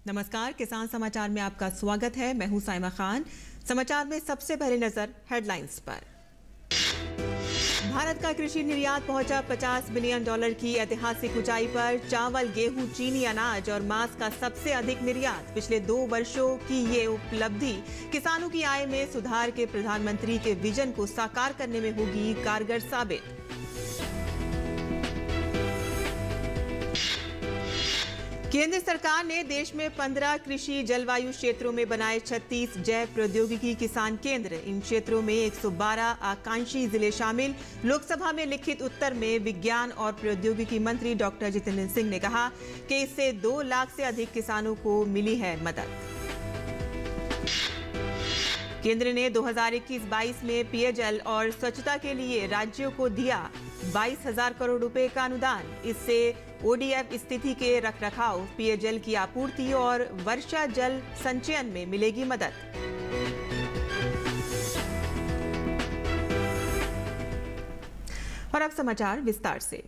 नमस्कार, किसान समाचार में आपका स्वागत है। मैं हूं साइमा खान। समाचार में सबसे पहले नजर हेडलाइंस पर। भारत का कृषि निर्यात पहुंचा $50 बिलियन की ऐतिहासिक ऊंचाई पर। चावल, गेहूं, चीनी, अनाज और मांस का सबसे अधिक निर्यात। पिछले 2 वर्षों की ये उपलब्धि किसानों की आय में सुधार के प्रधानमंत्री के विजन को साकार करने में होगी कारगर साबित। केंद्र सरकार ने देश में 15 कृषि जलवायु क्षेत्रों में बनाए 36 जैव प्रौद्योगिकी किसान केंद्र। इन क्षेत्रों में 112 आकांक्षी जिले शामिल। लोकसभा में लिखित उत्तर में विज्ञान और प्रौद्योगिकी मंत्री डॉक्टर जितेंद्र सिंह ने कहा कि इससे 2 लाख से अधिक किसानों को मिली है मदद। केंद्र ने 2021-22 में पेयजल और स्वच्छता के लिए राज्यों को दिया 22,000 करोड़ रुपए का अनुदान। इससे ओडीएफ स्थिति के रखरखाव, पेयजल की आपूर्ति और वर्षा जल संचयन में मिलेगी मदद। और अब समाचार विस्तार से।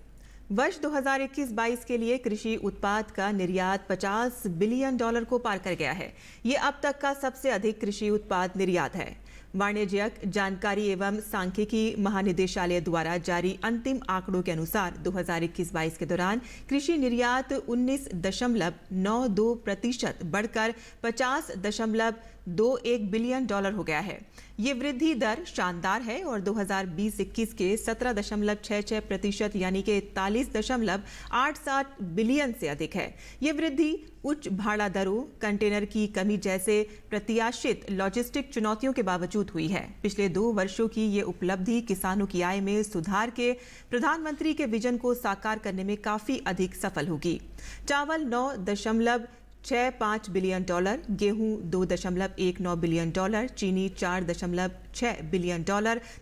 वर्ष 2021-22 के लिए कृषि उत्पाद का निर्यात $50 बिलियन को पार कर गया है। ये अब तक का सबसे अधिक कृषि उत्पाद निर्यात है। वाणिज्यिक जानकारी एवं सांख्यिकी महानिदेशालय द्वारा जारी अंतिम आंकड़ों के अनुसार 2021-22 के दौरान कृषि निर्यात 19.92% बढ़कर $50.21 बिलियन हो गया है। ये वृद्धि दर शानदार है और 2020-21 के 17.66% यानी कि 41.87 बिलियन से अधिक है। ये वृद्धि उच्च भाड़ा दरों, कंटेनर की कमी जैसे प्रत्याशित लॉजिस्टिक चुनौतियों के बावजूद हुई है। पिछले 2 वर्षों की ये उपलब्धि किसानों की आय में सुधार के प्रधानमंत्री के विजन को साकार करने में काफी अधिक सफल होगी। चावल $9.65 बिलियन, गेहूं $2.19 बिलियन, चीनी $4.6 बिलियन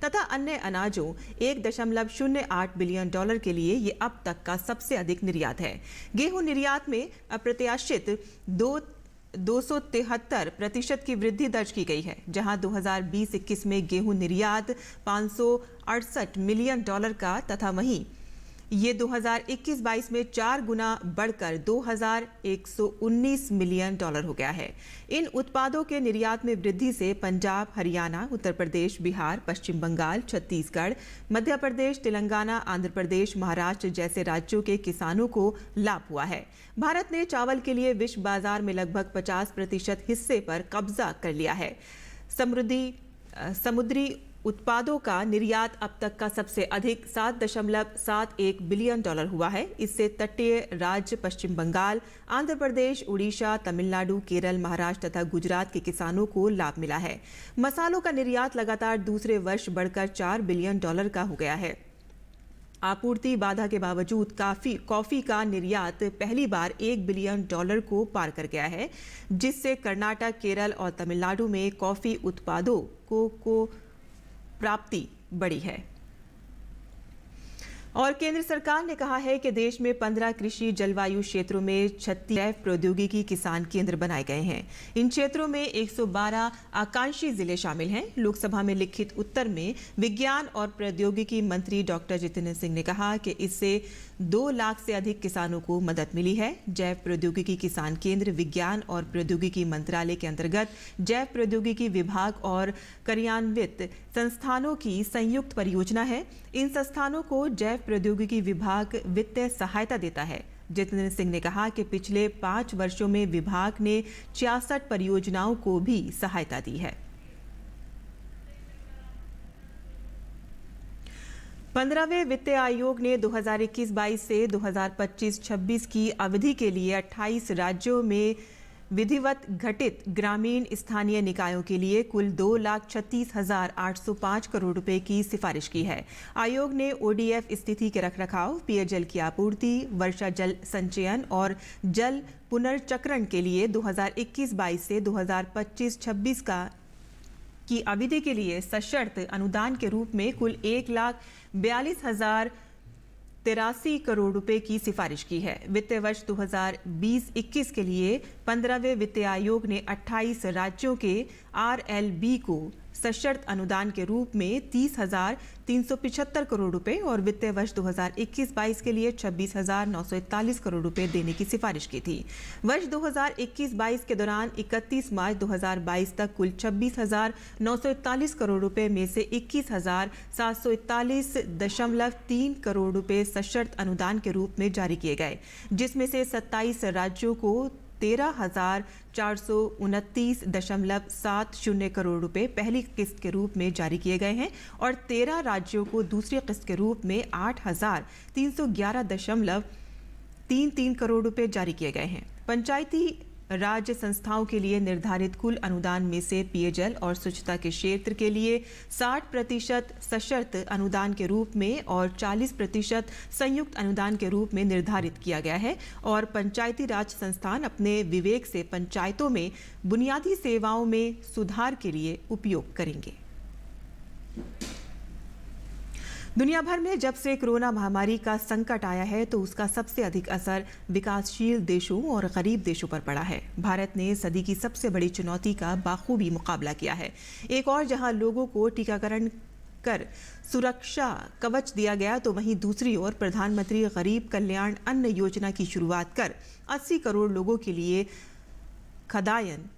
तथा अन्य अनाजों $1.08 बिलियन के लिए ये अब तक का सबसे अधिक निर्यात है। गेहूं निर्यात में अप्रत्याशित 273% की वृद्धि दर्ज की गई है, जहां 2020-21 में गेहूं निर्यात $568 मिलियन का तथा वहीं ये 2021-22 में 4 गुना बढ़कर $2,119 मिलियन हो गया है। इन उत्पादों के निर्यात में वृद्धि से पंजाब, हरियाणा, उत्तर प्रदेश, बिहार, पश्चिम बंगाल, छत्तीसगढ़, मध्य प्रदेश, तेलंगाना, आंध्र प्रदेश, महाराष्ट्र जैसे राज्यों के किसानों को लाभ हुआ है। भारत ने चावल के लिए विश्व बाजार में लगभग 50% हिस्से पर कब्जा कर लिया है। समुद्री उत्पादों का निर्यात अब तक का सबसे अधिक $7.71 बिलियन हुआ है। इससे तटीय राज्य पश्चिम बंगाल, आंध्र प्रदेश, उड़ीसा, तमिलनाडु, केरल, महाराष्ट्र तथा गुजरात के किसानों को लाभ मिला है। मसालों का निर्यात लगातार दूसरे वर्ष बढ़कर $4 बिलियन का हो गया है। आपूर्ति बाधा के बावजूद कॉफी का निर्यात पहली बार $1 बिलियन को पार कर गया है, जिससे कर्नाटक, केरल और तमिलनाडु में कॉफी उत्पादों को प्राप्ति बढ़ी है। और केंद्र सरकार ने कहा है कि देश में 15 कृषि जलवायु क्षेत्रों में 36 जैव प्रौद्योगिकी किसान केंद्र बनाए गए हैं। इन क्षेत्रों में 112 आकांक्षी जिले शामिल हैं। लोकसभा में लिखित उत्तर में विज्ञान और प्रौद्योगिकी मंत्री डॉक्टर जितेंद्र सिंह ने कहा कि इससे 2 लाख से अधिक किसानों को मदद मिली है। जैव प्रौद्योगिकी किसान केंद्र विज्ञान और प्रौद्योगिकी मंत्रालय के अंतर्गत जैव प्रौद्योगिकी विभाग और कार्यान्वित संस्थानों की संयुक्त परियोजना है। इन संस्थानों को जैव प्रौद्योगिकी विभाग वित्तीय सहायता देता है। जितेंद्र सिंह ने कहा कि पिछले 5 वर्षों में विभाग ने 66 परियोजनाओं को भी सहायता दी है। 15वें वित्त आयोग ने 2021-22 से 2025-26 की अवधि के लिए 28 राज्यों में विधिवत घटित ग्रामीण स्थानीय निकायों के लिए कुल 2,36,805 करोड़ रुपए की सिफारिश की है। आयोग ने ओडीएफ स्थिति के रखरखाव, पेयजल की आपूर्ति, वर्षा जल संचयन और जल पुनर्चक्रण के लिए 2021-22 से 2025-26 की अवधि के लिए सशर्त अनुदान के रूप में कुल 1,42,083 करोड़ रुपए की सिफारिश की है। वित्तीय वर्ष 2020-21 के लिए 15वें वित्त आयोग ने 28 राज्यों के आरएलबी को सशर्त अनुदान के रूप में 30,375 करोड़ रुपए और वित्तीय वर्ष 2021-22 के लिए 26,941 करोड़ रुपए देने की सिफारिश की थी। वर्ष 2021-22 के दौरान 31 मार्च 2022 तक कुल 26,941 करोड़ रुपए में से 21,741.3 करोड़ रुपए सशर्त अनुदान के रूप में जारी किए गए, जिसमें से 27 राज्यों को 13,429.70 करोड़ रुपए पहली किस्त के रूप में जारी किए गए हैं और 13 राज्यों को दूसरी किस्त के रूप में 8,311.33 करोड़ रुपए जारी किए गए हैं। पंचायती राज्य संस्थाओं के लिए निर्धारित कुल अनुदान में से पेयजल और स्वच्छता के क्षेत्र के लिए 60% सशर्त अनुदान के रूप में और 40% संयुक्त अनुदान के रूप में निर्धारित किया गया है और पंचायती राज संस्थान अपने विवेक से पंचायतों में बुनियादी सेवाओं में सुधार के लिए उपयोग करेंगे। दुनिया भर में जब से कोरोना महामारी का संकट आया है तो उसका सबसे अधिक असर विकासशील देशों और गरीब देशों पर पड़ा है। भारत ने सदी की सबसे बड़ी चुनौती का बाखूबी मुकाबला किया है। एक और जहां लोगों को टीकाकरण कर सुरक्षा कवच दिया गया तो वहीं दूसरी ओर प्रधानमंत्री गरीब कल्याण अन्न योजना की शुरुआत कर 80 करोड़ लोगों के लिए खाद्यान्न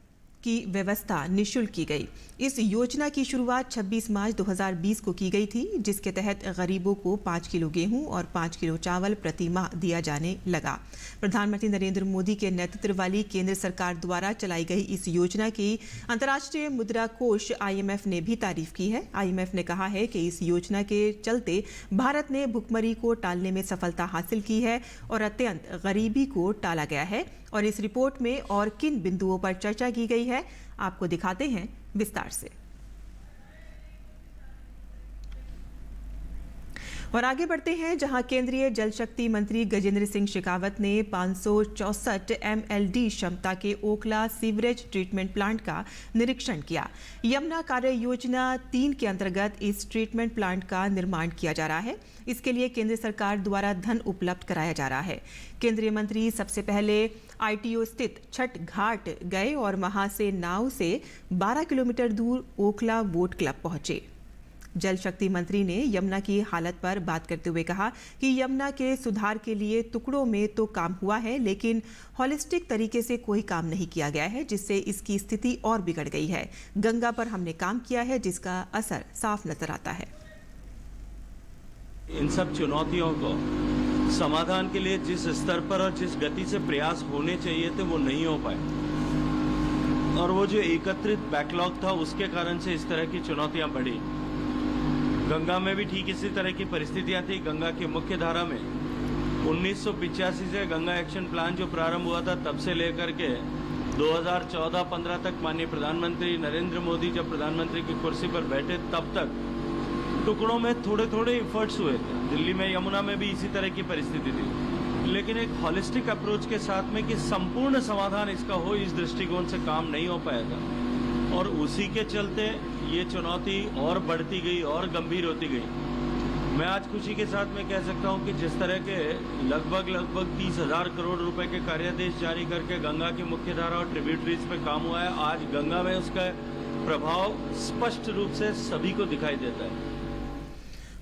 की व्यवस्था निःशुल्क की गई। इस योजना की शुरुआत 26 मार्च 2020 को की गई थी, जिसके तहत गरीबों को 5 किलो गेहूं और 5 किलो चावल प्रति माह दिया जाने लगा। प्रधानमंत्री नरेंद्र मोदी के नेतृत्व वाली केंद्र सरकार द्वारा चलाई गई इस योजना की अंतर्राष्ट्रीय मुद्रा कोष IMF ने भी तारीफ की है। IMF ने कहा है कि इस योजना के चलते भारत ने भुखमरी को टालने में सफलता हासिल की है और अत्यंत गरीबी को टाला गया है। और इस रिपोर्ट में और किन बिंदुओं पर चर्चा की गई है, आपको दिखाते हैं विस्तार से। और आगे बढ़ते हैं, जहां केंद्रीय जल शक्ति मंत्री गजेंद्र सिंह शेखावत ने 564 MLD क्षमता के ओखला सीवरेज ट्रीटमेंट प्लांट का निरीक्षण किया। यमुना कार्य योजना 3 के अंतर्गत इस ट्रीटमेंट प्लांट का निर्माण किया जा रहा है। इसके लिए केंद्र सरकार द्वारा धन उपलब्ध कराया जा रहा है। केंद्रीय मंत्री सबसे पहले ITO स्थित छठ घाट गए और वहां से नाव से 12 किलोमीटर दूर ओखला बोट क्लब पहुंचे। जल शक्ति मंत्री ने यमुना की हालत पर बात करते हुए कहा कि यमुना के सुधार के लिए टुकड़ों में तो काम हुआ है, लेकिन होलिस्टिक तरीके से कोई काम नहीं किया गया है, जिससे इसकी स्थिति और बिगड़ गई है। गंगा पर हमने काम किया है, जिसका असर साफ नजर आता है। इन सब चुनौतियों को समाधान के लिए जिस स्तर पर और जिस गति से प्रयास होने चाहिए थे वो नहीं हो पाए, और वो जो एकत्रित बैकलॉग था उसके कारण से इस तरह की चुनौतियां बढ़ी। गंगा में भी ठीक इसी तरह की परिस्थितियां थी। गंगा की मुख्य धारा में 1985 से गंगा एक्शन प्लान जो प्रारंभ हुआ था तब से लेकर के 2014-15 तक माननीय प्रधानमंत्री नरेंद्र मोदी जब प्रधानमंत्री की कुर्सी पर बैठे तब तक टुकड़ों में थोड़े थोड़े एफर्ट्स हुए थे। दिल्ली में यमुना में भी इसी तरह की परिस्थिति थी, लेकिन एक हॉलिस्टिक अप्रोच के साथ में कि संपूर्ण समाधान इसका हो, इस दृष्टिकोण से काम नहीं हो पाया था और उसी के चलते ये चुनौती और बढ़ती गई और गंभीर होती गई। मैं आज खुशी के साथ में कह सकता हूं कि जिस तरह के लगभग 30,000 करोड़ रुपए के कार्यादेश जारी करके गंगा की मुख्य धारा और ट्रिब्यूटरीज पे काम हुआ है, आज गंगा में उसका प्रभाव स्पष्ट रूप से सभी को दिखाई देता है।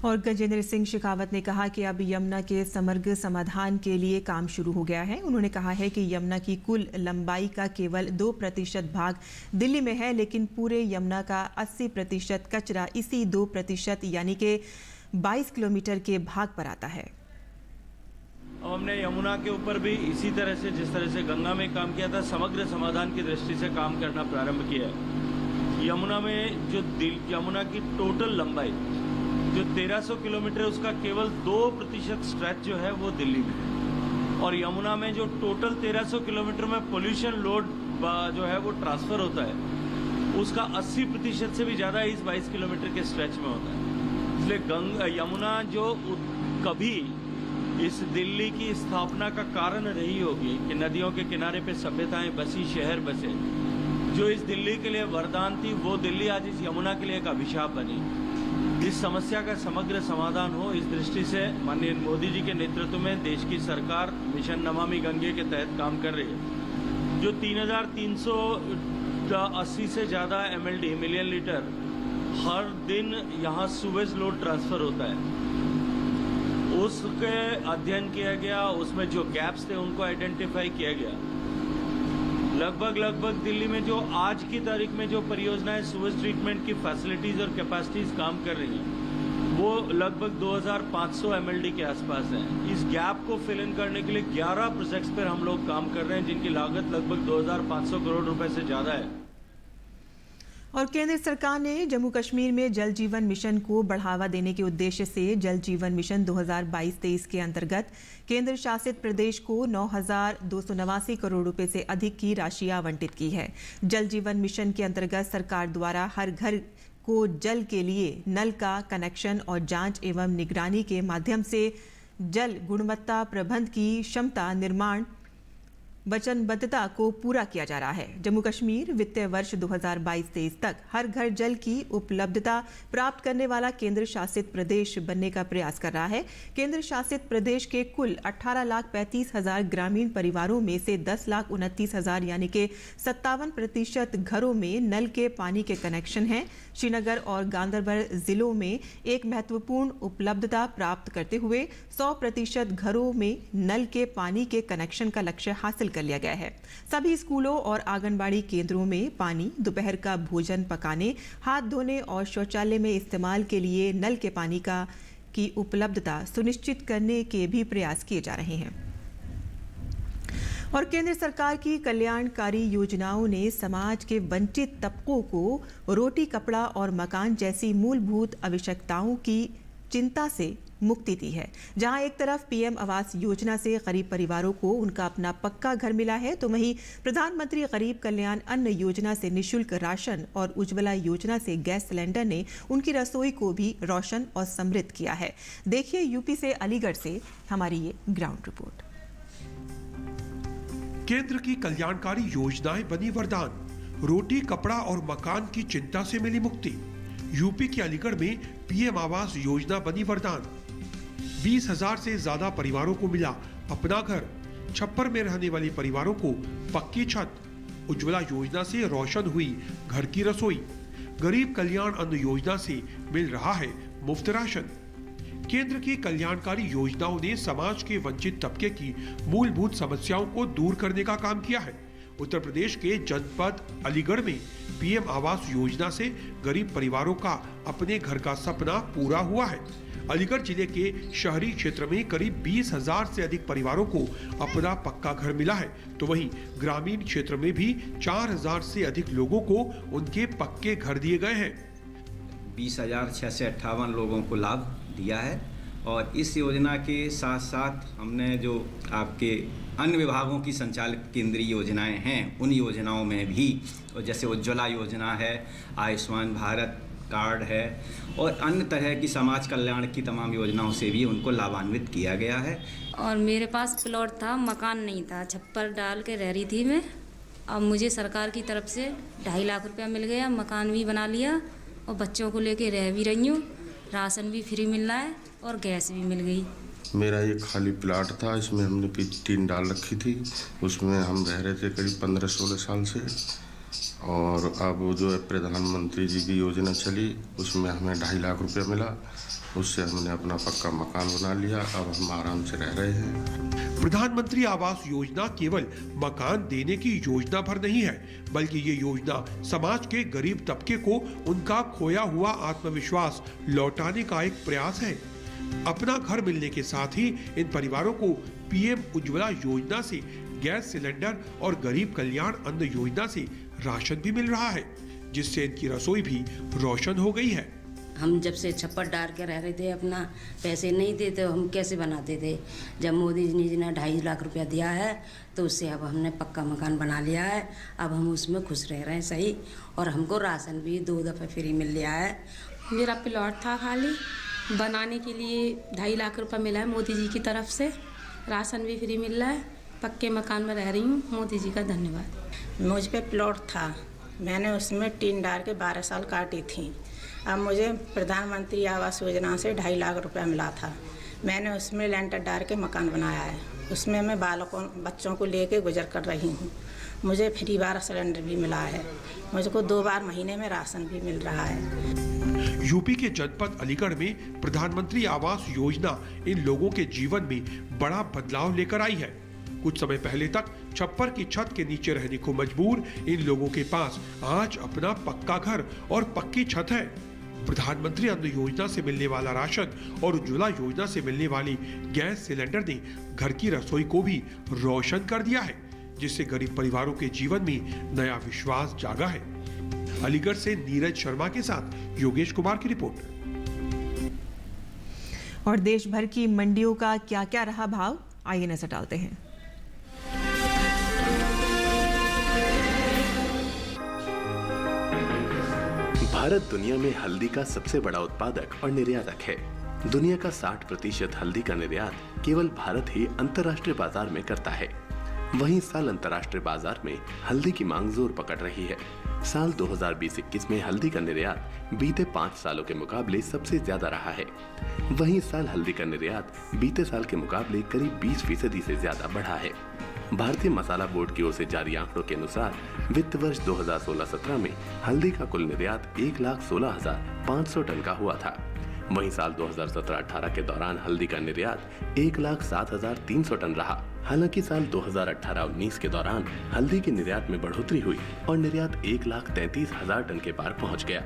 और गजेंद्र सिंह शेखावत ने कहा कि अब यमुना के समग्र समाधान के लिए काम शुरू हो गया है। उन्होंने कहा है कि यमुना की कुल लंबाई का केवल 2% भाग दिल्ली में है, लेकिन पूरे यमुना का 80% कचरा इसी 2% यानी कि 22 किलोमीटर के भाग पर आता है। अब हमने यमुना के ऊपर भी इसी तरह से जिस तरह से गंगा में काम किया था, समग्र समाधान की दृष्टि से काम करना प्रारंभ किया है। यमुना में जो यमुना की टोटल लंबाई जो 1300 किलोमीटर है उसका केवल 2% स्ट्रेच जो है वो दिल्ली में है, और यमुना में जो टोटल 1300 किलोमीटर में पोल्यूशन लोड जो है वो ट्रांसफर होता है उसका 80% से भी ज़्यादा इस 22 किलोमीटर के स्ट्रेच में होता है। इसलिए यमुना जो कभी इस दिल्ली की स्थापना का कारण रही होगी कि नदियों के किनारे पे सभ्यताएं बसी, शहर बसे, जो इस दिल्ली के लिए वरदान थी वो दिल्ली आज इस यमुना के लिए एक अभिशाप बनी। इस समस्या का समग्र समाधान हो, इस दृष्टि से माननीय मोदी जी के नेतृत्व में देश की सरकार मिशन नमामि गंगे के तहत काम कर रही है। जो 3,380 से ज़्यादा MLD मिलियन लीटर हर दिन यहाँ सुवेज लोड ट्रांसफर होता है, उसके अध्ययन किया गया, उसमें जो गैप्स थे उनको आइडेंटिफाई किया गया। लगभग दिल्ली में जो आज की तारीख में जो परियोजनाएं सुवेज ट्रीटमेंट की फैसिलिटीज और कैपेसिटीज काम कर रही हैं वो लगभग 2500 MLD के आसपास है। इस गैप को फिल इन करने के लिए 11 प्रोजेक्ट्स पर हम लोग काम कर रहे हैं जिनकी लागत लगभग 2500 करोड़ रुपए से ज़्यादा है। और केंद्र सरकार ने जम्मू कश्मीर में जल जीवन मिशन को बढ़ावा देने के उद्देश्य से जल जीवन मिशन 2022-23 के अंतर्गत केंद्र शासित प्रदेश को 9,289 करोड़ रुपए से अधिक की राशि आवंटित की है। जल जीवन मिशन के अंतर्गत सरकार द्वारा हर घर को जल के लिए नल का कनेक्शन और जांच एवं निगरानी के माध्यम से जल गुणवत्ता प्रबंधन की क्षमता निर्माण वचनबद्धता को पूरा किया जा रहा है। जम्मू कश्मीर वित्तीय वर्ष 2022-23 तक हर घर जल की उपलब्धता प्राप्त करने वाला केंद्र शासित प्रदेश बनने का प्रयास कर रहा है। केंद्र शासित प्रदेश के कुल 18,35,000 ग्रामीण परिवारों में से 10,29,000 यानी कि 57% घरों में नल के पानी के कनेक्शन हैं। श्रीनगर और गांदरबल जिलों में एक महत्वपूर्ण उपलब्धता प्राप्त करते हुए 100% घरों में नल के पानी के कनेक्शन का लक्ष्य हासिल कर लिया गया है। सभी स्कूलों और आंगनबाड़ी केंद्रों में पानी, दोपहर का भोजन पकाने, हाथ धोने और शौचालय में इस्तेमाल के लिए नल के पानी की उपलब्धता सुनिश्चित करने के भी प्रयास किए जा रहे हैं। और केंद्र सरकार की कल्याणकारी योजनाओं ने समाज के वंचित तबकों को रोटी, कपड़ा और मकान जैसी मूलभूत आवश्यकताओं की चिंता से मुक्ति दी है। जहां एक तरफ पीएम आवास योजना से गरीब परिवारों को उनका अपना पक्का घर मिला है, तो वहीं प्रधानमंत्री गरीब कल्याण अन्न योजना से निःशुल्क राशन और उज्ज्वला योजना से गैस सिलेंडर ने उनकी रसोई को भी रोशन और समृद्ध किया है। देखिए यूपी से अलीगढ़ से हमारी ये ग्राउंड रिपोर्ट। केंद्र की कल्याणकारी योजनाएं बनी वरदान, रोटी, कपड़ा और मकान की चिंता से मिली मुक्ति। यूपी के अलीगढ़ में पीएम आवास योजना बनी वरदान। 20,000 से ज्यादा परिवारों को मिला अपना घर। छप्पर में रहने वाली परिवारों को पक्की छत। उज्ज्वला योजना से रोशन हुई घर की रसोई। गरीब कल्याण अन्न योजना से मिल रहा है मुफ्त राशन। केंद्र की कल्याणकारी योजनाओं ने समाज के वंचित तबके की मूलभूत समस्याओं को दूर करने का काम किया है। उत्तर प्रदेश के जनपद अलीगढ़ में पीएम आवास योजना से गरीब परिवारों का अपने घर का सपना पूरा हुआ है। अलीगढ़ जिले के शहरी क्षेत्र में करीब 20,000 से अधिक परिवारों को अपना पक्का घर मिला है, तो वहीं ग्रामीण क्षेत्र में भी 4,000 से अधिक लोगों को उनके पक्के घर दिए गए हैं। 20,658 लोगों को लाभ दिया है और इस योजना के साथ साथ हमने जो आपके अन्य विभागों की संचालित केंद्रीय योजनाएं हैं उन योजनाओं में भी, जैसे उज्ज्वला योजना है, आयुष्मान भारत कार्ड है और अन्य तरह की समाज कल्याण की तमाम योजनाओं से भी उनको लाभान्वित किया गया है। और मेरे पास प्लॉट था, मकान नहीं था, छप्पर डाल के रह रही थी मैं। अब मुझे सरकार की तरफ से 2.5 लाख रुपया मिल गया, मकान भी बना लिया और बच्चों को लेके रह भी रही हूँ। राशन भी फ्री मिल रहा है और गैस भी मिल गई। मेरा ये खाली प्लाट था, इसमें हमने टीन डाल रखी थी, उसमें हम रह रहे थे करीब 15-16 साल से। और अब जो है प्रधानमंत्री जी की योजना चली उसमें हमें 2.5 लाख रुपया मिला, उससे हमने अपना पक्का मकान बना लिया। अब हम आराम से रह रहे हैं। प्रधानमंत्री आवास योजना केवल मकान देने की योजना भर नहीं है, बल्कि ये योजना समाज के गरीब तबके को उनका खोया हुआ आत्मविश्वास लौटाने का एक प्रयास है। अपना घर मिलने के साथ ही इन परिवारों को पीएम उज्ज्वला योजना से गैस सिलेंडर और गरीब कल्याण अन्न योजना से राशन भी मिल रहा है, जिससे इनकी रसोई भी रोशन हो गई है। हम जब से छप्पर डाल के रह रहे थे, अपना पैसे नहीं थे तो हम कैसे बनाते थे। जब मोदी जी ने 2.5 लाख रुपया दिया है तो उससे अब हमने पक्का मकान बना लिया है। अब हम उसमें खुश रह रहे हैं सही, और हमको राशन भी 2 दफ़े फ्री मिल लिया है। मेरा प्लॉट था खाली, बनाने के लिए 2.5 लाख रुपया मिला है मोदी जी की तरफ से। राशन भी फ्री मिल रहा है, पक्के मकान में रह रही हूँ। मोदी जी का धन्यवाद। मुझ पे प्लॉट था, मैंने उसमें टीन डाल के 12 साल काटी थी। अब मुझे प्रधानमंत्री आवास योजना से 2.5 लाख रुपया मिला था। मैंने उसमें लेंटर डाल के मकान बनाया है। उसमें मैं बच्चों को लेके गुजर कर रही हूँ। मुझे फ्री 12 सिलेंडर भी मिला है। मुझको 2 बार महीने में राशन भी मिल रहा है। यूपी के जनपद अलीगढ़ में प्रधानमंत्री आवास योजना इन लोगों के जीवन में बड़ा बदलाव लेकर आई है। कुछ समय पहले तक छप्पर की छत के नीचे रहने को मजबूर इन लोगों के पास आज अपना पक्का घर और पक्की छत है। प्रधानमंत्री अन्न योजना से मिलने वाला राशन और उज्ज्वला योजना से मिलने वाली गैस सिलेंडर ने घर की रसोई को भी रोशन कर दिया है, जिससे गरीब परिवारों के जीवन में नया विश्वास जागा है। अलीगढ़ से नीरज शर्मा के साथ योगेश कुमार की रिपोर्ट। और देश भर की मंडियों का क्या क्या रहा भाव, आइए नजर डालते हैं। भारत दुनिया में हल्दी का सबसे बड़ा उत्पादक और निर्यातक है। दुनिया का 60% हल्दी का निर्यात केवल भारत ही अंतर्राष्ट्रीय बाजार में करता है। वहीं इस साल अंतर्राष्ट्रीय बाजार में हल्दी की मांग जोर पकड़ रही है। साल 2020-21 में हल्दी का निर्यात बीते 5 सालों के मुकाबले सबसे ज्यादा रहा है। वहीं इस साल हल्दी का निर्यात बीते साल के मुकाबले करीब 20% से ज्यादा बढ़ा है। भारतीय मसाला बोर्ड की ओर से जारी आंकड़ों के अनुसार वित्त वर्ष 2016-17 में हल्दी का कुल निर्यात 1,16,500 टन का हुआ था। वहीं साल 2017-18 के दौरान हल्दी का निर्यात 1,07,300 टन रहा। हालांकि साल 2018-19 के दौरान हल्दी के निर्यात में बढ़ोतरी हुई और निर्यात 1,33,000 टन के पार पहुंच गया।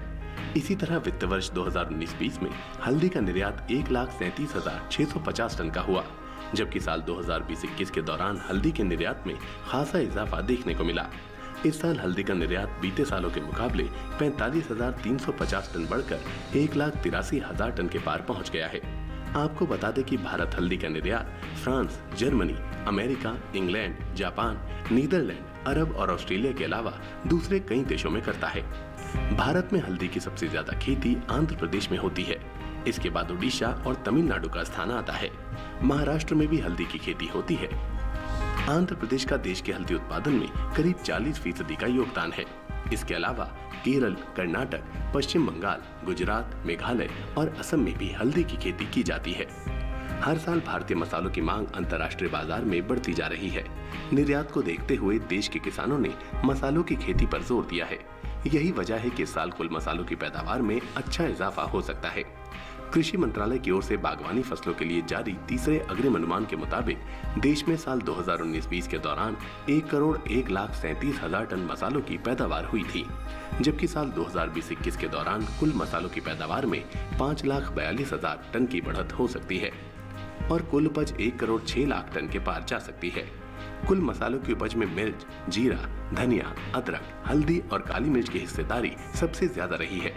इसी तरह वित्त वर्ष 2019-20 में हल्दी का निर्यात 1,37,650 टन का हुआ, जबकि साल 2020-21 के दौरान हल्दी के निर्यात में खासा इजाफा देखने को मिला। इस साल हल्दी का निर्यात बीते सालों के मुकाबले 45,350 टन बढ़कर 1,83,000 टन के पार पहुंच गया है। आपको बता दें कि भारत हल्दी का निर्यात France, Germany, America, England, Japan, Netherlands, अरब और ऑस्ट्रेलिया के अलावा दूसरे कई देशों में करता है। भारत में हल्दी की सबसे ज्यादा खेती आंध्र प्रदेश में होती है। इसके बाद उड़ीसा और तमिलनाडु का स्थान आता है। महाराष्ट्र में भी हल्दी की खेती होती है। आंध्र प्रदेश का देश के हल्दी उत्पादन में करीब 40% का योगदान है। इसके अलावा केरल, कर्नाटक, पश्चिम बंगाल, गुजरात, मेघालय और असम में भी हल्दी की खेती की जाती है। हर साल भारतीय मसालों की मांग अंतर्राष्ट्रीय बाजार में बढ़ती जा रही है। निर्यात को देखते हुए देश के किसानों ने मसालों की खेती पर जोर दिया है। यही वजह है कि इस साल कुल मसालों की पैदावार में अच्छा इजाफा हो सकता है। कृषि मंत्रालय की ओर से बागवानी फसलों के लिए जारी तीसरे अग्रिम अनुमान के मुताबिक देश में साल 2019-20 के दौरान 1,01,37,000 टन मसालों की पैदावार हुई थी, जबकि साल 2020-21 के दौरान कुल मसालों की पैदावार में 5,42,000 टन की बढ़त हो सकती है और कुल उपज 1,06,00,000 टन के पार जा सकती है। कुल मसालों की उपज में मिर्च, जीरा, धनिया, अदरक, हल्दी और काली मिर्च की हिस्सेदारी सबसे ज्यादा रही है।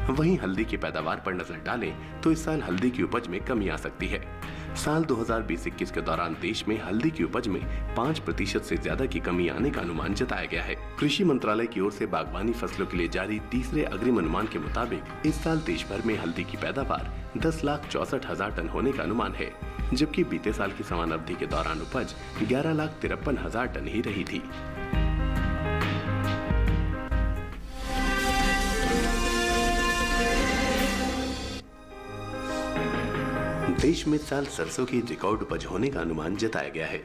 वहीं हल्दी की पैदावार पर नजर डालें तो इस साल हल्दी की उपज में कमी आ सकती है। साल 2020-21 के दौरान देश में हल्दी की उपज में 5% से ज्यादा की कमी आने का अनुमान जताया गया है। कृषि मंत्रालय की ओर से बागवानी फसलों के लिए जारी तीसरे अग्रिम अनुमान के मुताबिक इस साल देश भर में हल्दी की पैदावार 10,64,000 टन होने का अनुमान है, जबकि बीते साल की समान अवधि के दौरान उपज 11,53,000 टन ही रही थी। देश में इस साल सरसों की रिकॉर्ड उपज होने का अनुमान जताया गया है।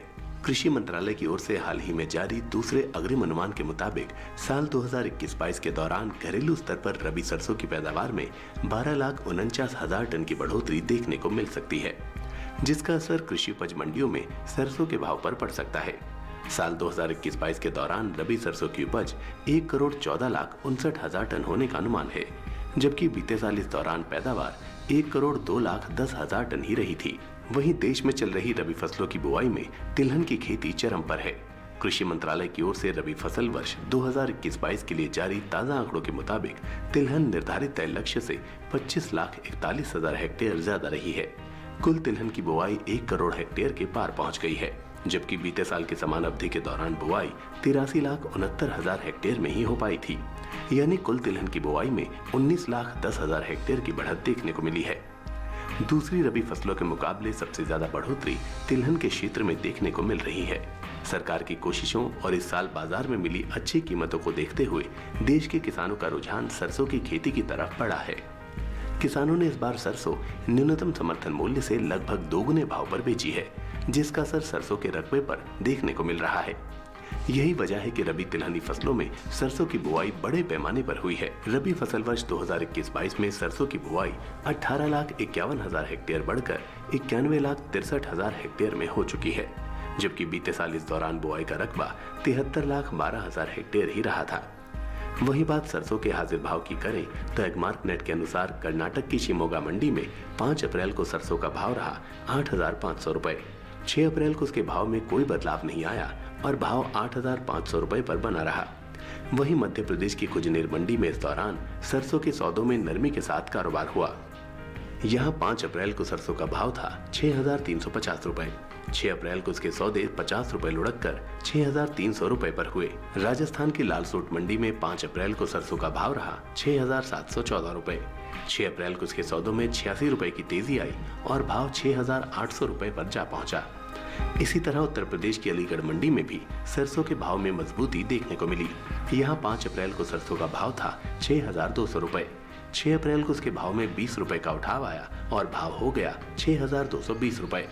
कृषि मंत्रालय की ओर से हाल ही में जारी दूसरे अग्रिम अनुमान के मुताबिक साल 2021-22 के दौरान घरेलू स्तर पर रबी सरसों की पैदावार में 12,49,000 टन की बढ़ोतरी देखने को मिल सकती है, जिसका असर कृषि उपज मंडियों में सरसों के भाव पर पड़ सकता है। साल 2021-22 के दौरान रबी सरसों की उपज 1,14,59,000 टन होने का अनुमान है, जबकि बीते साल इस दौरान पैदावार 1,02,10,000 टन ही रही थी। वहीं देश में चल रही रबी फसलों की बुआई में तिलहन की खेती चरम पर है। कृषि मंत्रालय की ओर से रबी फसल वर्ष 2021-22 के लिए जारी ताजा आंकड़ों के मुताबिक तिलहन निर्धारित तय लक्ष्य से 25,41,000 हेक्टेयर ज्यादा रही है। कुल तिलहन की बुआई 1 करोड़ हेक्टेयर के पार पहुंच गई है, जबकि बीते साल की समान अवधि के दौरान बुआई 83,69,000 हेक्टेयर में ही हो पाई थी। यानी कुल तिलहन की बुआई में 19,10,000 हेक्टेयर की बढ़त देखने को मिली है। दूसरी रबी फसलों के मुकाबले सबसे ज्यादा बढ़ोतरी तिलहन के क्षेत्र में देखने को मिल रही है। सरकार की कोशिशों और इस साल बाजार में मिली अच्छी कीमतों को देखते हुए देश के किसानों का रुझान सरसों की खेती की तरफ बढ़ा है। किसानों ने इस बार सरसों न्यूनतम समर्थन मूल्य से लगभग दोगुने भाव पर बेची है, जिसका असर सरसों के रकबे पर देखने को मिल रहा है। यही वजह है कि रबी तिलहनी फसलों में सरसों की बुआई बड़े पैमाने पर हुई है। रबी फसल वर्ष 2021-22 में सरसों की बुआई 18,51,000 हेक्टेयर बढ़कर 91,63,000 हेक्टेयर में हो चुकी है, जबकि बीते साल इस दौरान बुआई का रकबा 73,12,000 हेक्टेयर ही रहा था। वही बात सरसों के हाजिर भाव की करें तो एगमार्क नेट के अनुसार कर्नाटक की शिमोगा मंडी में 5 अप्रैल को सरसों का भाव रहा 8,500 रुपए। 6 अप्रैल को उसके भाव में कोई बदलाव नहीं आया और भाव 8,500 रुपए पर बना रहा। वहीं मध्य प्रदेश की कुजनेर मंडी में इस दौरान सरसों के सौदों में नरमी के साथ कारोबार हुआ। यहाँ 5 अप्रैल को सरसों का भाव था 6,350 रुपए। 6 अप्रैल को उसके सौदे 50 रुपए लुढ़क कर 6,300 रुपए पर हुए। राजस्थान की लालसोट मंडी में 5 अप्रैल को सरसों का भाव रहा 6,714 रुपए। 6 अप्रैल को उसके सौदों में 86 रुपए की तेजी आई और भाव 6,800 रुपए पर जा पहुंचा। इसी तरह उत्तर प्रदेश की अलीगढ़ मंडी में भी सरसों के भाव में मजबूती देखने को मिली। यहाँ 5 अप्रैल को सरसों का भाव था 6,200 रुपए। 6 अप्रैल को उसके भाव में 20 रुपए का उठाव आया और भाव हो गया 6,220 रुपए।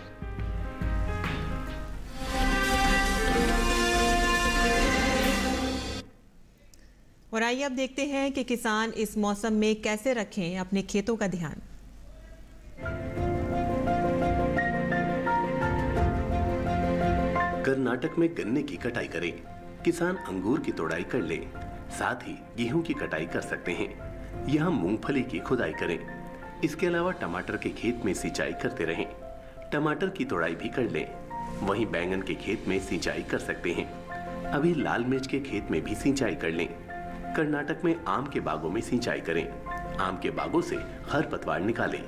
और आइए अब देखते हैं कि किसान इस मौसम में कैसे रखें अपने खेतों का ध्यान। कर्नाटक में गन्ने की कटाई करें। किसान अंगूर की तोड़ाई कर ले, साथ ही गेहूं की कटाई कर सकते हैं। यहाँ मूंगफली की खुदाई करें। इसके अलावा टमाटर के खेत में सिंचाई करते रहें। टमाटर की तोड़ाई भी कर लें। वहीं बैंगन के खेत में सिंचाई कर सकते हैं। अभी लाल मिर्च के खेत में भी सिंचाई कर लें। कर्नाटक में आम के बागों में सिंचाई करें। आम के बागों से खरपतवार निकालें।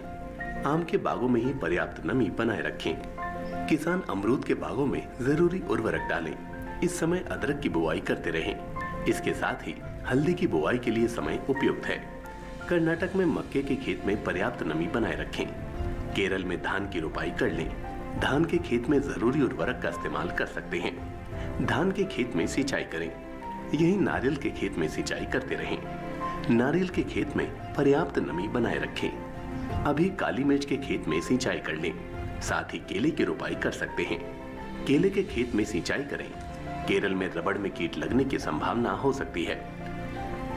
आम के बागों में ही पर्याप्त नमी बनाए रखें। किसान अमरूद के बागों में जरूरी उर्वरक डालें। इस समय अदरक की बुआई करते रहें। इसके साथ ही हल्दी की बुआई के लिए समय उपयुक्त है। कर्नाटक में मक्के के खेत में पर्याप्त नमी बनाए रखें। केरल में धान की रोपाई कर लें। धान के खेत में जरूरी उर्वरक का इस्तेमाल कर सकते हैं। धान के खेत में सिंचाई करें। यही नारियल के खेत में सिंचाई करते रहें। नारियल के खेत में पर्याप्त नमी बनाए रखें। अभी काली मिर्च के खेत में सिंचाई कर लें। साथ ही केले की रोपाई कर सकते हैं। केले के खेत में सिंचाई करें। केरल में रबड़ में कीट लगने की संभावना हो सकती है।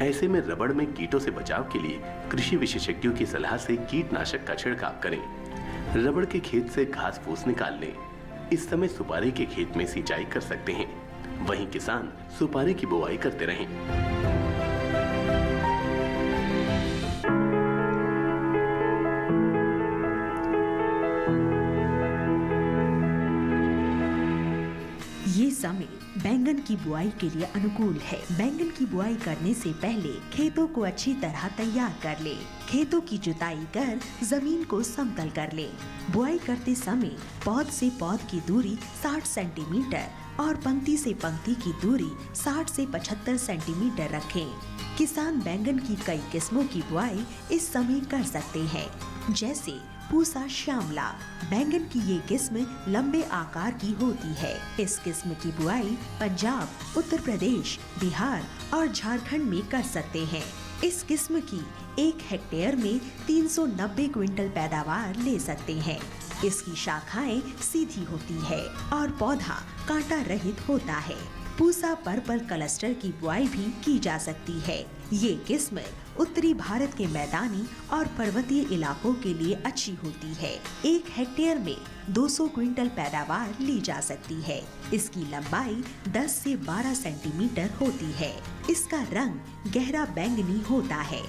ऐसे में रबड़ में कीटों से बचाव के लिए कृषि विशेषज्ञों की सलाह से कीटनाशक का छिड़काव करें। रबड़ के खेत से घास फूस निकाल लें। इस समय सुपारी के खेत में सिंचाई कर सकते हैं। वहीं किसान सुपारी की बुआई करते रहें। ये समय बैंगन की बुआई के लिए अनुकूल है। बैंगन की बुआई करने से पहले खेतों को अच्छी तरह तैयार कर ले। खेतों की जुताई कर जमीन को समतल कर ले। बुआई करते समय पौध से पौध की दूरी 60 सेंटीमीटर और पंक्ति से पंक्ति की दूरी 60 से 75 सेंटीमीटर रखें। किसान बैंगन की कई किस्मों की बुआई इस समय कर सकते हैं, जैसे पूसा श्यामला। बैंगन की ये किस्म लंबे आकार की होती है। इस किस्म की बुआई पंजाब, उत्तर प्रदेश, बिहार और झारखंड में कर सकते हैं। इस किस्म की 1 हेक्टेयर में 390 क्विंटल पैदावार ले सकते हैं। इसकी शाखाएं सीधी होती है और पौधा कांटा रहित होता है। पूसा पर्पल क्लस्टर की बुआई भी की जा सकती है। ये किस्म उत्तरी भारत के मैदानी और पर्वतीय इलाकों के लिए अच्छी होती है। 1 हेक्टेयर में 200 क्विंटल पैदावार ली जा सकती है। इसकी लंबाई 10 से 12 सेंटीमीटर होती है। इसका रंग गहरा बैंगनी होता है।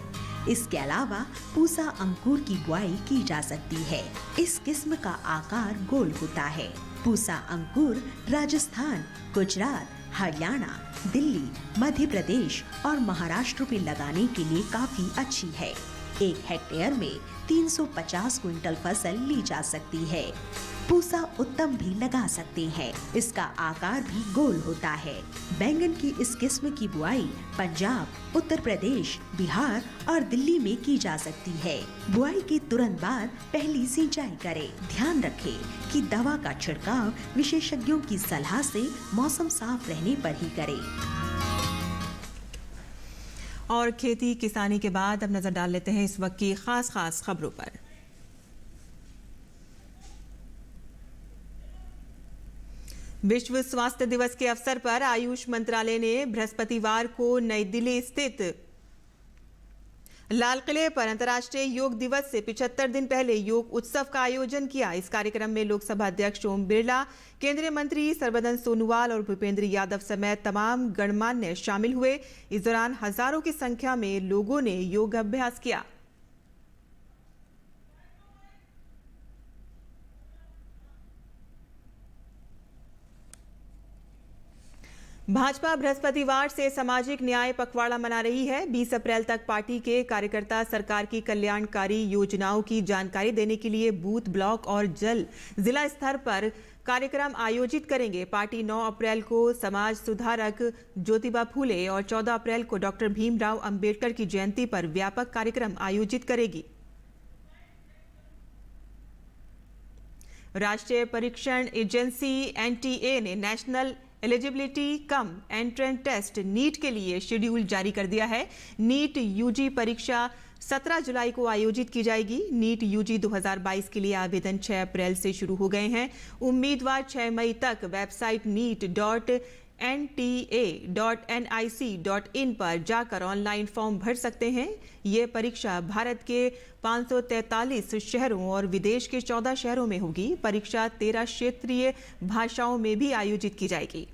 इसके अलावा पूसा अंकुर की बुआई की जा सकती है। इस किस्म का आकार गोल होता है। पूसा अंकुर राजस्थान, गुजरात, हरियाणा, दिल्ली, मध्य प्रदेश और महाराष्ट्र में लगाने के लिए काफी अच्छी है। 1 हेक्टेयर में 350 क्विंटल फसल ली जा सकती है। पूसा उत्तम भी लगा सकते हैं। इसका आकार भी गोल होता है। बैंगन की इस किस्म की बुआई पंजाब, उत्तर प्रदेश, बिहार और दिल्ली में की जा सकती है। बुआई के तुरंत बाद पहली सिंचाई करें। ध्यान रखें कि दवा का छिड़काव विशेषज्ञों की सलाह से मौसम साफ रहने पर ही करें। और खेती किसानी के बाद अब नजर डाल लेते हैं इस वक्त की खास खबरों पर। विश्व स्वास्थ्य दिवस के अवसर पर आयुष मंत्रालय ने बृहस्पतिवार को नई दिल्ली स्थित लाल किले पर अंतर्राष्ट्रीय योग दिवस से 75 दिन पहले योग उत्सव का आयोजन किया। इस कार्यक्रम में लोकसभा अध्यक्ष ओम बिरला, केंद्रीय मंत्री सर्बानंद सोनोवाल और भूपेंद्र यादव समेत तमाम गणमान्य शामिल हुए। इस दौरान हजारों की संख्या में लोगों ने योग अभ्यास किया। भाजपा बृहस्पतिवार से सामाजिक न्याय पखवाड़ा मना रही है। 20 अप्रैल तक पार्टी के कार्यकर्ता सरकार की कल्याणकारी योजनाओं की जानकारी देने के लिए बूथ, ब्लॉक और जिला स्तर पर कार्यक्रम आयोजित करेंगे। पार्टी 9 अप्रैल को समाज सुधारक ज्योतिबा फूले और 14 अप्रैल को डॉक्टर भीमराव अंबेडकर की जयंती पर व्यापक कार्यक्रम आयोजित करेगी। राष्ट्रीय परीक्षण एजेंसी NTA ने national eligibility cum entrance test NEET के लिए शेड्यूल जारी कर दिया है। नीट UG परीक्षा 17 जुलाई को आयोजित की जाएगी। नीट UG 2022 के लिए आवेदन 6 अप्रैल से शुरू हो गए हैं। उम्मीदवार 6 मई तक वेबसाइट neet.nta.nic.in पर जाकर ऑनलाइन फॉर्म भर सकते हैं। ये परीक्षा भारत के 543 शहरों और विदेश के 14 शहरों में होगी। परीक्षा 13 क्षेत्रीय भाषाओं में भी आयोजित की जाएगी।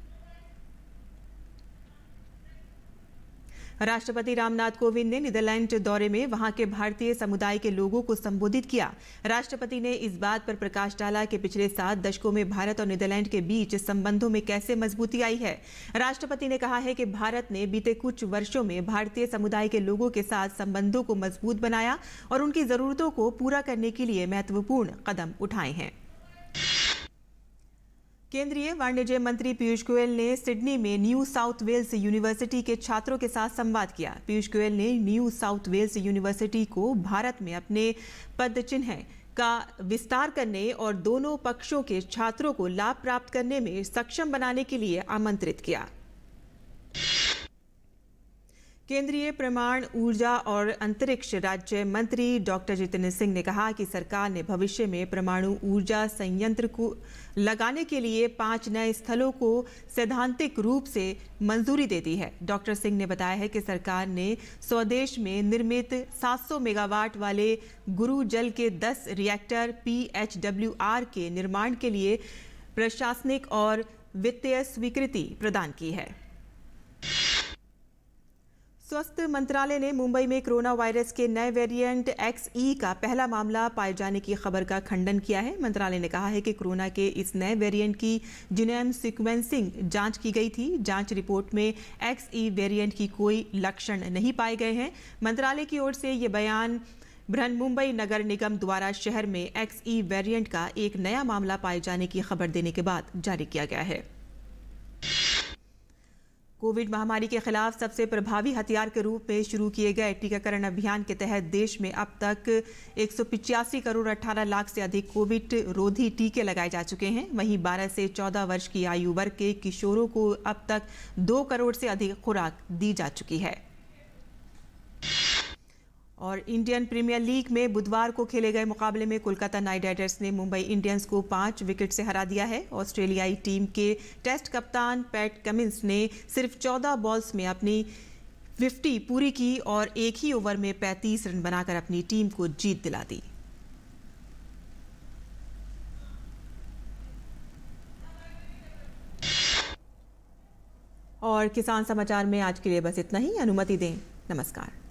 राष्ट्रपति रामनाथ कोविंद ने नीदरलैंड दौरे में वहां के भारतीय समुदाय के लोगों को संबोधित किया। राष्ट्रपति ने इस बात पर प्रकाश डाला कि पिछले 7 दशकों में भारत और नीदरलैंड के बीच संबंधों में कैसे मजबूती आई है। राष्ट्रपति ने कहा है कि भारत ने बीते कुछ वर्षों में भारतीय समुदाय के लोगों के साथ संबंधों को मजबूत बनाया और उनकी जरूरतों को पूरा करने के लिए महत्वपूर्ण कदम उठाए हैं। केंद्रीय वाणिज्य मंत्री पीयूष गोयल ने सिडनी में न्यू साउथ वेल्स यूनिवर्सिटी के छात्रों के साथ संवाद किया। पीयूष गोयल ने न्यू साउथ वेल्स यूनिवर्सिटी को भारत में अपने पदचिह्न का विस्तार करने और दोनों पक्षों के छात्रों को लाभ प्राप्त करने में सक्षम बनाने के लिए आमंत्रित किया। केंद्रीय परमाणु ऊर्जा और अंतरिक्ष राज्य मंत्री डॉक्टर जितेंद्र सिंह ने कहा कि सरकार ने भविष्य में परमाणु ऊर्जा संयंत्र को लगाने के लिए 5 नए स्थलों को सैद्धांतिक रूप से मंजूरी दे दी है। डॉक्टर सिंह ने बताया है कि सरकार ने स्वदेश में निर्मित 700 मेगावाट वाले गुरु जल के 10 रिएक्टर PHWR के निर्माण के लिए प्रशासनिक और वित्तीय स्वीकृति प्रदान की है। स्वास्थ्य मंत्रालय ने मुंबई में कोरोना वायरस के नए वेरिएंट XE का पहला मामला पाए जाने की खबर का खंडन किया है। मंत्रालय ने कहा है कि कोरोना के इस नए वेरिएंट की जीनोम सीक्वेंसिंग जांच की गई थी। जांच रिपोर्ट में XE वेरिएंट की कोई लक्षण नहीं पाए गए हैं। मंत्रालय की ओर से ये बयान बृहन्मुंबई नगर निगम द्वारा शहर में XE वेरिएंट का एक नया मामला पाए जाने की खबर देने के बाद जारी किया गया है। कोविड महामारी के खिलाफ सबसे प्रभावी हथियार के रूप में शुरू किए गए टीकाकरण अभियान के तहत देश में अब तक 185 करोड़ 18 लाख से अधिक कोविड रोधी टीके लगाए जा चुके हैं। वहीं 12 से 14 वर्ष की आयु वर्ग के किशोरों को अब तक 2 करोड़ से अधिक खुराक दी जा चुकी है। और इंडियन प्रीमियर लीग में बुधवार को खेले गए मुकाबले में कोलकाता नाइट राइडर्स ने मुंबई इंडियंस को 5 विकेट से हरा दिया है। ऑस्ट्रेलियाई टीम के टेस्ट कप्तान पैट कमिंस ने सिर्फ 14 बॉल्स में अपनी 50 पूरी की और एक ही ओवर में 35 रन बनाकर अपनी टीम को जीत दिला दी। और किसान समाचार में आज के लिए बस इतना ही। अनुमति दें। नमस्कार।